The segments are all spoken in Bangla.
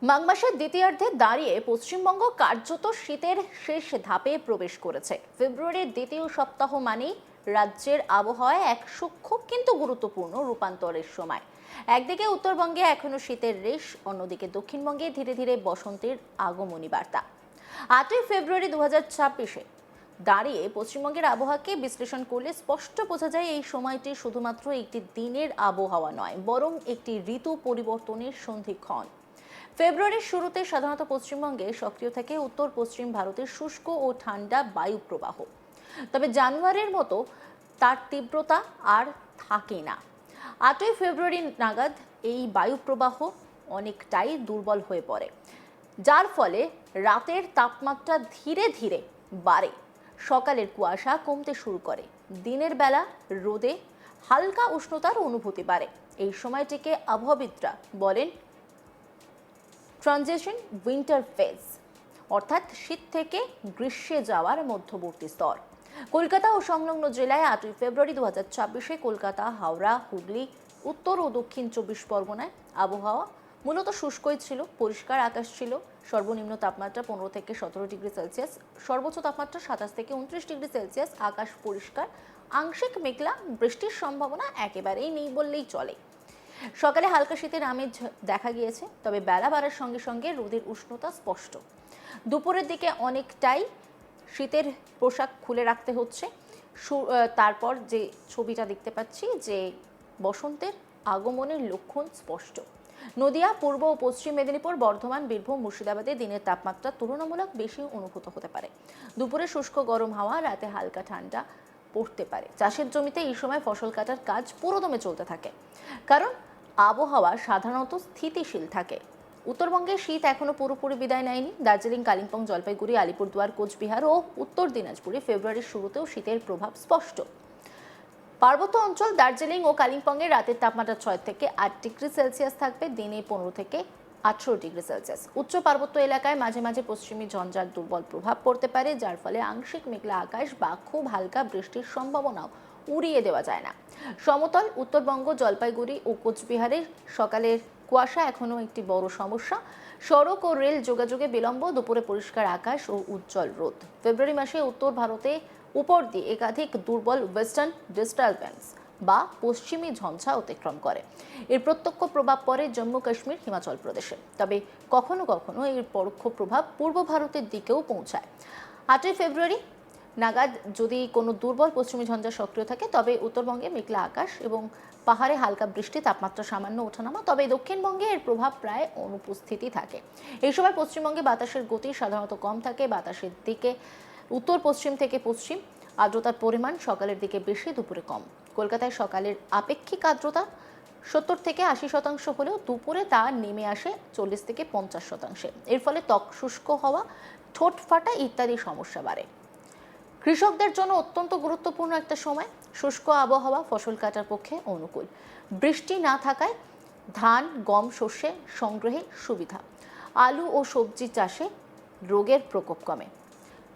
মাঘ মাসের দ্বিতীয়ার্ধে দাঁড়িয়ে পশ্চিমবঙ্গ কার্যত শীতের শেষ ধাপে প্রবেশ করেছে। ফেব্রুয়ারির দ্বিতীয় সপ্তাহ মানেই রাজ্যের আবহাওয়ায় এক সূক্ষ্ম কিন্তু গুরুত্বপূর্ণ রূপান্তরের সময়। একদিকে উত্তরবঙ্গে এখনো শীতের রেশ, অন্যদিকে দক্ষিণবঙ্গে ধীরে ধীরে বসন্তের আগমনী বার্তা। 8ই ফেব্রুয়ারি 2026-এ দাঁড়িয়ে পশ্চিমবঙ্গের আবহাওয়াকে বিশ্লেষণ করলে স্পষ্ট বোঝা যায় এই সময়টি শুধুমাত্র একটি দিনের আবহাওয়া নয়, বরং একটি ঋতু পরিবর্তনের সন্ধিক্ষণ। ফেব্রুয়ারির শুরুতে সাধারণত পশ্চিমবঙ্গে সক্রিয় থাকে উত্তর পশ্চিম ভারতের শুষ্ক ও ঠান্ডা বায়ু প্রবাহ। তবে জানুয়ারির মতো তার তীব্রতা আর থাকে না। 8ই ফেব্রুয়ারি নাগাদ এই বায়ু প্রবাহ অনেকটাই দুর্বল হয়ে পড়ে, যার ফলে রাতের তাপমাত্রা ধীরে ধীরে বাড়ে, সকালের কুয়াশা কমতে শুরু করে, দিনের বেলা রোদে হালকা উষ্ণতার অনুভূতি বাড়ে। এই সময়টিকে আবহাওয়াবিদরা বলেন ট্রানজিশন উইন্টার ফেজ, অর্থাৎ শীত থেকে গ্রীষ্মে যাওয়ার মধ্যবর্তী স্তর। কলকাতা ও সংলগ্ন জেলায় 8ই ফেব্রুয়ারি 2026-এ কলকাতা, হাওড়া, হুগলি, উত্তর ও দক্ষিণ 24 পরগনায় আবহাওয়া মূলত শুষ্কই ছিল। পরিষ্কার আকাশ ছিল, সর্বনিম্ন তাপমাত্রা 15 থেকে 17 ডিগ্রি সেলসিয়াস, সর্বোচ্চ তাপমাত্রা 27 থেকে 29 ডিগ্রি সেলসিয়াস। আকাশ পরিষ্কার, আংশিক মেঘলা, বৃষ্টির সম্ভাবনা একেবারেই নেই বললেই চলে। সকালে হালকা শীতের আমেজ দেখা গিয়েছে, তবে বেলা বাড়ার সঙ্গে সঙ্গে রোদের উষ্ণতা স্পষ্ট। দুপুরের দিকে অনেকটাই শীতের পোশাক খুলে রাখতে হচ্ছে। তারপর যে ছবিটা দেখতে পাচ্ছি, যে বসন্তের আগমনের লক্ষণ স্পষ্ট। নদিয়া, পূর্ব ও পশ্চিম মেদিনীপুর, বর্ধমান, বীরভূম, মুর্শিদাবাদে দিনের তাপমাত্রা তুলনামূলক বেশি অনুভূত হতে পারে। দুপুরে শুষ্ক গরম হাওয়া, রাতে হালকা ঠান্ডা পড়তে পারে। চাষের জমিতে এই সময় ফসল কাটার কাজ পুরোদমে চলতে থাকে, কারণ আবহাওয়া সাধারণত স্থিতিশীল থাকে। উত্তরবঙ্গে শীত এখনো পুরোপুরি বিদায় নেয়নি। দার্জিলিং, কালিম্পং, জলপাইগুড়ি, আলিপুরদুয়ার, কোচবিহার ও উত্তর দিনাজপুরে ফেব্রুয়ারির শুরুতেও শীতের প্রভাব স্পষ্ট। পার্বত্য অঞ্চল দার্জিলিং ও কালিম্পংয়ে রাতের তাপমাত্রা 6 থেকে 8 ডিগ্রি সেলসিয়াস থাকবে, দিনে 15 থেকে 18 ডিগ্রি সেলসিয়াস। উচ্চ পার্বত্য এলাকায় মাঝে মাঝে পশ্চিমী ঝঞ্ঝার দুর্বল প্রভাব পড়তে পারে, যার ফলে আংশিক মেঘলা আকাশ বা খুব হালকা বৃষ্টির সম্ভাবনাও উড়িয়ে দেওয়া যায় না। সমতল উত্তরবঙ্গ, জলপাইগুড়ি ও কোচবিহারে সকালের কুয়াশা এখনও একটি বড় সমস্যা। সড়ক ও রেল যোগাযোগে বিলম্ব, দুপুরে পরিষ্কার আকাশ ও উজ্জ্বল রোদ। ফেব্রুয়ারি মাসে উত্তর ভারতে উপর দিয়ে একাধিক দুর্বল ওয়েস্টার্ন ডিস্টারবেন্স বা পশ্চিমী ঝঞ্ঝা অতিক্রম করে। এর প্রত্যক্ষ প্রভাব পড়ে জম্মু কাশ্মীর, হিমাচল প্রদেশে। তবে কখনো কখনো এর পরোক্ষ প্রভাব পূর্ব ভারতের দিকেও পৌঁছায়। 8ই ফেব্রুয়ারি নাগাদ যদি কোনো দুর্বল পশ্চিমী ঝঞ্ঝা সক্রিয় থাকে, তবে উত্তরবঙ্গে মেঘলা আকাশ এবং পাহাড়ে হালকা বৃষ্টি, তাপমাত্রা সামান্য ওঠানামা। তবে দক্ষিণবঙ্গে এর প্রভাব প্রায় অনুপস্থিতি থাকে। এই সময় পশ্চিমবঙ্গে বাতাসের গতি সাধারণত কম থাকে। বাতাসের দিকে উত্তর পশ্চিম থেকে পশ্চিম, আর্দ্রতার পরিমাণ সকালের দিকে বেশি, দুপুরে কম। কলকাতায় সকালের আপেক্ষিক আর্দ্রতা 70 থেকে 80% হলেও দুপুরে তা নেমে আসে 40 থেকে 50%। এর ফলে ত্বক শুষ্ক হওয়া, ঠোঁট ফাটা ইত্যাদি সমস্যা বাড়ে। কৃষকদের জন্য অত্যন্ত গুরুত্বপূর্ণ একটা সময়। শুষ্ক আবহাওয়া ফসল কাটার পক্ষে অনুকূল। বৃষ্টি না থাকায় ধান, গম, শস্যে সংগ্রহে সুবিধা। আলু ও সবজি চাষে রোগের প্রকোপ কমে।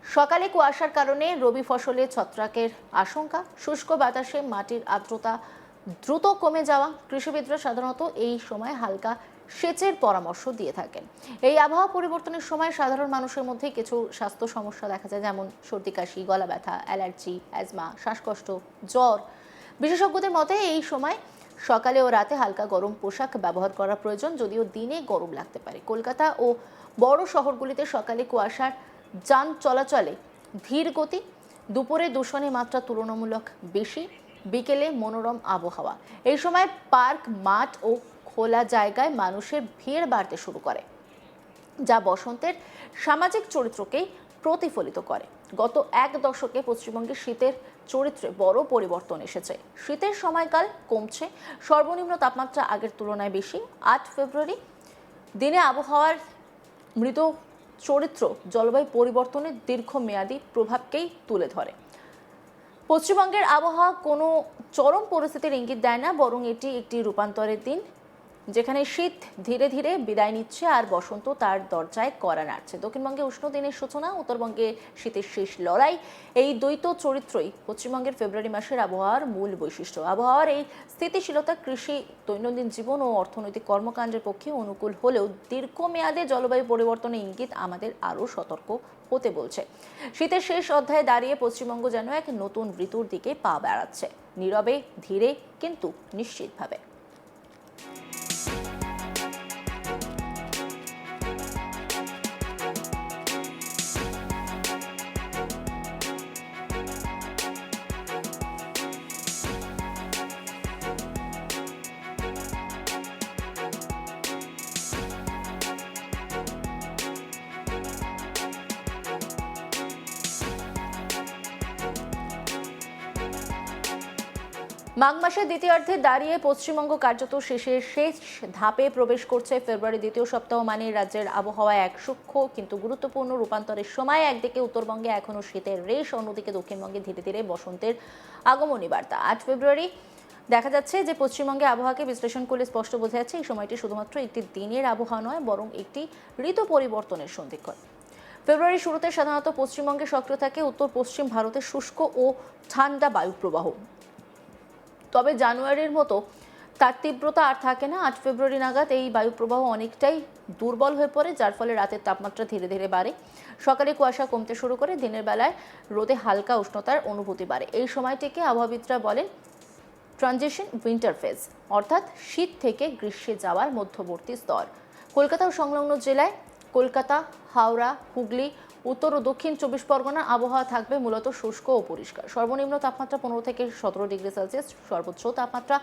সকালে কুয়াশার কারণে রবি ফসলে ছত্রাকের আশঙ্কা। শুষ্ক বাতাসে মাটির আর্দ্রতা দ্রুত কমে যাওয়া। কৃষিবিদরা সাধারণত এই সময় হালকা সেচের পরামর্শ দিয়ে থাকেন। এই আবহাওয়া পরিবর্তনের সময় সাধারণ মানুষের মধ্যে কিছু স্বাস্থ্য সমস্যা দেখা যায়, যেমন সর্দি, কাশি, গলা ব্যথা, অ্যালার্জি, অ্যাজমা, শ্বাসকষ্ট, জ্বর। বিশেষজ্ঞদের মতে এই সময় সকালে ও রাতে হালকা গরম পোশাক ব্যবহার করা প্রয়োজন, যদিও দিনে গরম লাগতে পারে। কলকাতা ও বড় শহরগুলিতে সকালে কুয়াশার যান চলাচলে ধীর গতি। দুপুরে দূষণের মাত্রা তুলনামূলক বেশি। বিকেলে মনোরম আবহাওয়া। এই সময় পার্ক, মাঠ ও খোলা জায়গায় মানুষের ভিড় বাড়তে শুরু করে, যা বসন্তের সামাজিক চরিত্রকেই প্রতিফলিত করে। গত এক দশকে পশ্চিমবঙ্গে শীতের চরিত্রে বড় পরিবর্তন এসেছে। শীতের সময়কাল কমছে, সর্বনিম্ন তাপমাত্রা আগের তুলনায় বেশি। 8 ফেব্রুয়ারি দিনে আবহাওয়ার মৃত চরিত্র জলবায়ু পরিবর্তনের দীর্ঘমেয়াদী প্রভাবকেই তুলে ধরে। পশ্চিমবঙ্গের আবহাওয়া কোনো চরম পরিস্থিতির ইঙ্গিত দেয় না, বরং এটি একটি রূপান্তরের দিন। যেখানে শীত ধীরে ধীরে বিদায় নিচ্ছে আর বসন্ত তার দরজায় কড়া নাড়ছে। দক্ষিণবঙ্গে উষ্ণ দিনের সূচনা, উত্তরবঙ্গে শীতের শেষ লড়াই, এই দ্বৈত চরিত্রই পশ্চিমবঙ্গের ফেব্রুয়ারি মাসের আবহাওয়ার মূল বৈশিষ্ট্য। আবহাওয়ার এই স্থিতিশীলতা কৃষি, দৈনন্দিন জীবন ও অর্থনৈতিক কর্মকাণ্ডের পক্ষে অনুকূল হলেও দীর্ঘমেয়াদে জলবায়ু পরিবর্তনের ইঙ্গিত আমাদের আরও সতর্ক হতে বলছে। শীতের শেষ অধ্যায়ে দাঁড়িয়ে পশ্চিমবঙ্গ যেন এক নতুন ঋতুর দিকে পা বাড়াচ্ছে, নীরবে, ধীরে, কিন্তু নিশ্চিতভাবে। মাঘ মাসের দ্বিতীয়ার্ধে দাঁড়িয়ে পশ্চিমবঙ্গ কার্যত শেষের শেষ ধাপে প্রবেশ করছে। ফেব্রুয়ারি দ্বিতীয় সপ্তাহ মানে রাজ্যের আবহাওয়া এক সূক্ষ্ম কিন্তু গুরুত্বপূর্ণ রূপান্তরের সময়। একদিকে উত্তরবঙ্গে এখনও শীতের রেশ, অন্যদিকে দক্ষিণবঙ্গে ধীরে ধীরে বসন্তের আগমনী বার্তা। 8 ফেব্রুয়ারি দেখা যাচ্ছে যে পশ্চিমবঙ্গে আবহাওয়াকে বিশ্লেষণ করলে স্পষ্ট বোঝা যাচ্ছে এই সময়টি শুধুমাত্র একটি দিনের আবহাওয়া নয়, বরং একটি ঋতু পরিবর্তনের সন্ধিক্ষণ। ফেব্রুয়ারি শুরুতে সাধারণত পশ্চিমবঙ্গে সক্রিয় থাকে উত্তর পশ্চিম ভারতের শুষ্ক ও ঠান্ডা বায়ুপ্রবাহ। তবে জানুয়ারির মতো তার তীব্রতা আর থাকে না। 8 ফেব্রুয়ারি নাগাদ এই বায়ুপ্রবাহ অনেকটাই দুর্বল হয়ে পড়ে, যার ফলে রাতের তাপমাত্রা ধীরে ধীরে বাড়ে। সকালে কুয়াশা কমতে শুরু করে, দিনের বেলায় রোদে হালকা উষ্ণতার অনুভূতি বাড়ে। এই সময়টিকে আবহাওয়াবিদরা বলেন ট্রানজিশন উইন্টার ফেজ, অর্থাৎ শীত থেকে গ্রীষ্মে যাওয়ার মধ্যবর্তী স্তর। কলকাতা ও সংলগ্ন জেলায়, কলকাতা, হাওড়া, হুগলি, উত্তর ও দক্ষিণ 24 পরগনার আবহাওয়া থাকবে মূলত শুষ্ক ও পরিষ্কার। সর্বনিম্ন তাপমাত্রা 15 থেকে 17 ডিগ্রি সেলসিয়াস, সর্বোচ্চ তাপমাত্রা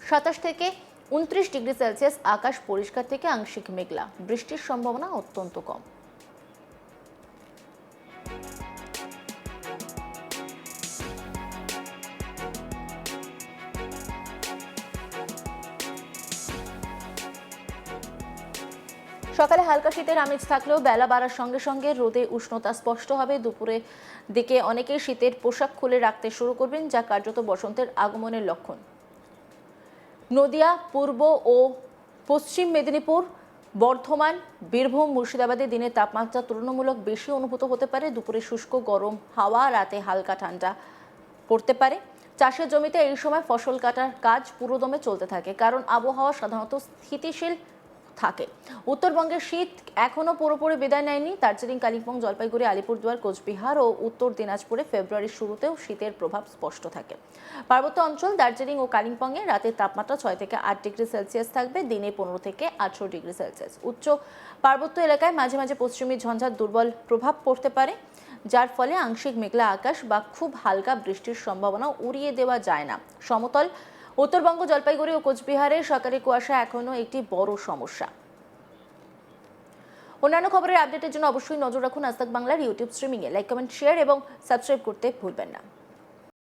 27 থেকে 29 ডিগ্রি সেলসিয়াস। আকাশ পরিষ্কার থেকে আংশিক মেঘলা, বৃষ্টির সম্ভাবনা অত্যন্ত কম। সকালে হালকা শীতের আমেজ থাকলেও বেলা বাড়ার সঙ্গে সঙ্গে রোদে উষ্ণতা স্পষ্ট হবে। দুপুরের দিকে অনেকেই শীতের পোশাক খুলে রাখতে শুরু করবেন, যা কার্যত বসন্তের আগমনের লক্ষণ। নদিয়া, পূর্ব ও পশ্চিম মেদিনীপুর, বর্ধমান, বীরভূম, মুর্শিদাবাদে দিনের তাপমাত্রা তুলনামূলক বেশি অনুভূত হতে পারে। দুপুরে শুষ্ক গরম হাওয়া, রাতে হালকা ঠান্ডা পড়তে পারে। চাষের জমিতে এই সময় ফসল কাটার কাজ পুরোদমে চলতে থাকে, কারণ আবহাওয়া সাধারণত স্থিতিশীল থাকে। উত্তরবঙ্গের শীত এখনও পুরোপুরি বিদায় নেয়নি। দার্জিলিং, কালিম্পং, জলপাইগুড়ি, আলিপুরদুয়ার, কোচবিহার ও উত্তর দিনাজপুরে ফেব্রুয়ারির শুরুতেও শীতের প্রভাব স্পষ্ট থাকে। পার্বত্য অঞ্চল দার্জিলিং ও কালিম্পংয়ে রাতের তাপমাত্রা 6 থেকে 8 ডিগ্রি সেলসিয়াস থাকবে, দিনে 15 থেকে 18 ডিগ্রি সেলসিয়াস। উচ্চ পার্বত্য এলাকায় মাঝে মাঝে পশ্চিমী ঝঞ্ঝার দুর্বল প্রভাব পড়তে পারে, যার ফলে আংশিক মেঘলা আকাশ বা খুব হালকা বৃষ্টির সম্ভাবনা উড়িয়ে দেওয়া যায় না। সমতল উত্তরবঙ্গ, জলপাইগুড়ি ও কোচবিহারের সকালে কুয়াশা এখনও একটি বড় সমস্যা। অন্যান্য খবরের আপডেটের জন্য অবশ্যই নজর রাখুন আজ তাক বাংলার ইউটিউব স্ট্রিমিংয়ে। লাইক, কমেন্ট, শেয়ার এবং সাবস্ক্রাইব করতে ভুলবেন না।